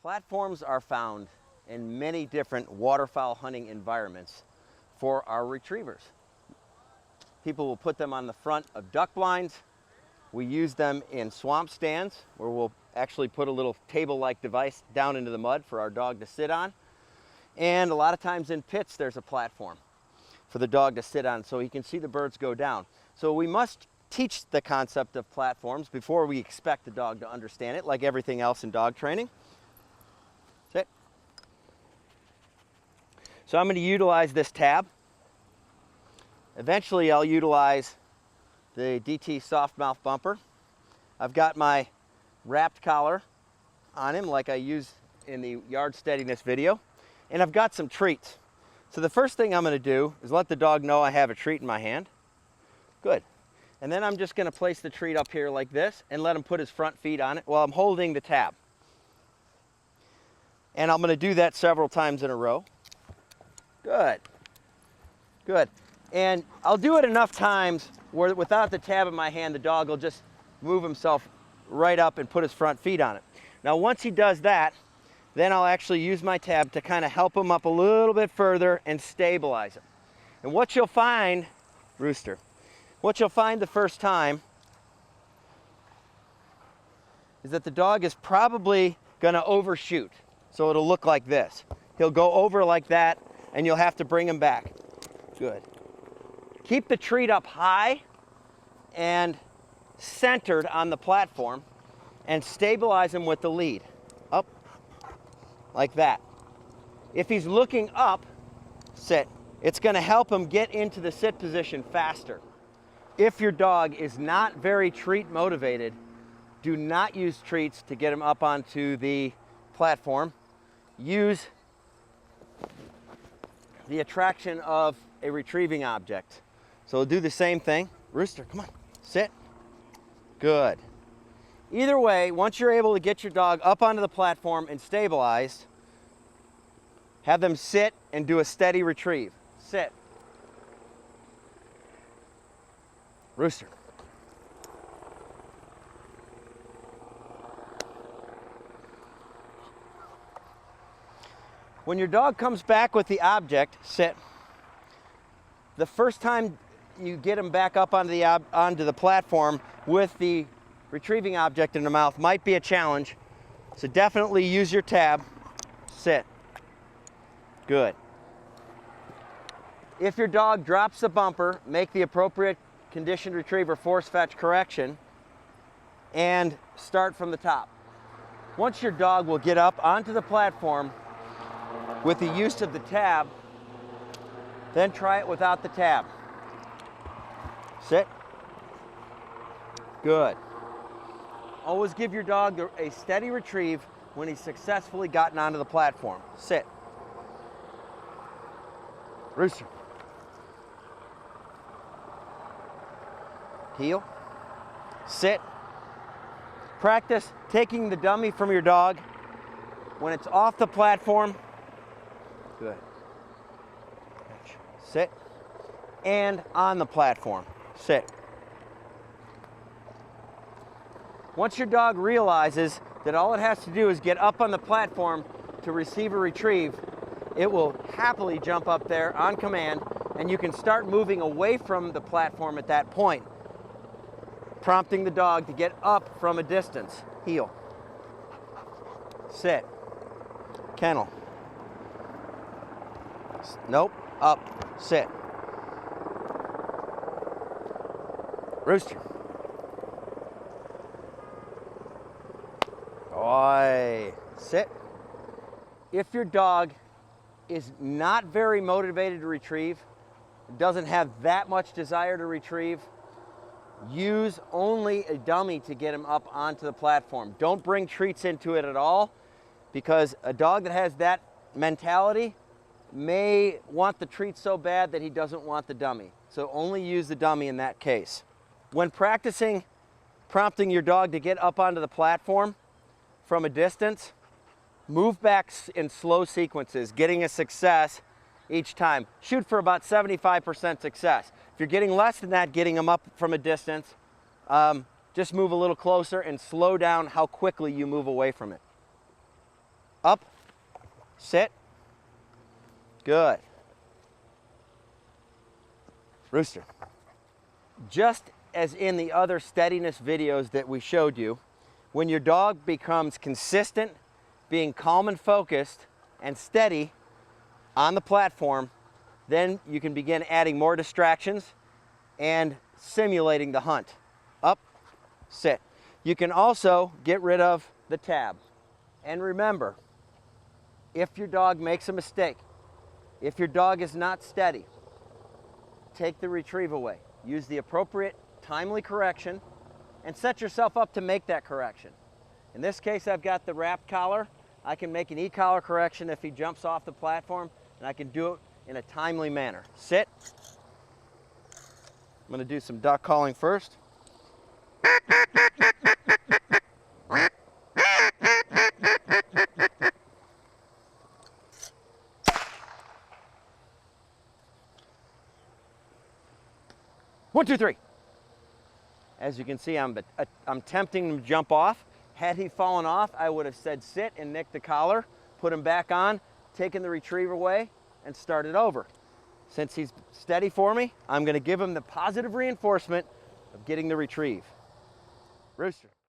Platforms are found in many different waterfowl hunting environments for our retrievers. People will put them on the front of duck blinds. We use them in swamp stands where we'll actually put a little table-like device down into the mud for our dog to sit on. And a lot of times in pits there's a platform for the dog to sit on so he can see the birds go down. So we must teach the concept of platforms before we expect the dog to understand it, like everything else in dog training. Sit. So I'm going to utilize this tab. Eventually I'll utilize the DT soft mouth bumper. I've got my wrapped collar on him like I used in the yard steadiness video. And I've got some treats. So the first thing I'm going to do is let the dog know I have a treat in my hand. Good. And then I'm just going to place the treat up here like this and let him put his front feet on it while I'm holding the tab. And I'm going to do that several times in a row. Good. Good. And I'll do it enough times where without the tab in my hand, the dog will just move himself right up and put his front feet on it. Now once he does that, then I'll actually use my tab to kind of help him up a little bit further and stabilize him. And what you'll find, Rooster, what you'll find the first time is that the dog is probably going to overshoot. So it'll look like this. He'll go over like that and you'll have to bring him back. Good. Keep the treat up high and centered on the platform and stabilize him with the lead. Up, like that. If he's looking up, sit. It's going to help him get into the sit position faster. If your dog is not very treat motivated, do not use treats to get him up onto the platform. Use the attraction of a retrieving object. So we'll do the same thing. Rooster, come on, sit. Good. Either way, once you're able to get your dog up onto the platform and stabilized, have them sit and do a steady retrieve. Sit. Rooster. When your dog comes back with the object, sit. The first time you get him back up onto the platform with the retrieving object in the mouth might be a challenge. So definitely use your tab. Sit. Good. If your dog drops the bumper, make the appropriate conditioned retriever force fetch correction and start from the top. Once your dog will get up onto the platform with the use of the tab, then try it without the tab. Sit. Good. Always give your dog a steady retrieve when he's successfully gotten onto the platform. Sit. Rooster. Heel. Sit. Practice taking the dummy from your dog when it's off the platform. Good. Sit. And on the platform. Sit. Once your dog realizes that all it has to do is get up on the platform to receive a retrieve, it will happily jump up there on command, and you can start moving away from the platform at that point, prompting the dog to get up from a distance. Heel. Sit. Kennel. Nope. Up. Sit. Rooster. Oi. Sit. If your dog is not very motivated to retrieve, doesn't have that much desire to retrieve, use only a dummy to get him up onto the platform. Don't bring treats into it at all, because a dog that has that mentality may want the treat so bad that he doesn't want the dummy. So only use the dummy in that case. When practicing prompting your dog to get up onto the platform from a distance, move back in slow sequences, getting a success each time. Shoot for about 75% success. If you're getting less than that, getting them up from a distance, just move a little closer and slow down how quickly you move away from it. Up, sit, good. Rooster. Just as in the other steadiness videos that we showed you, when your dog becomes consistent, being calm and focused and steady on the platform, then you can begin adding more distractions and simulating the hunt. Up, sit. You can also get rid of the tab. And remember, if your dog makes a mistake, if your dog is not steady, take the retrieve away. Use the appropriate timely correction and set yourself up to make that correction. In this case, I've got the wrapped collar. I can make an e-collar correction if he jumps off the platform, and I can do it in a timely manner. Sit. I'm going to do some duck calling first. One, two, three. As you can see, I'm tempting him to jump off. Had he fallen off, I would have said sit and nick the collar, put him back on, taken the retriever away, and started over. Since he's steady for me, I'm going to give him the positive reinforcement of getting the retrieve. Rooster.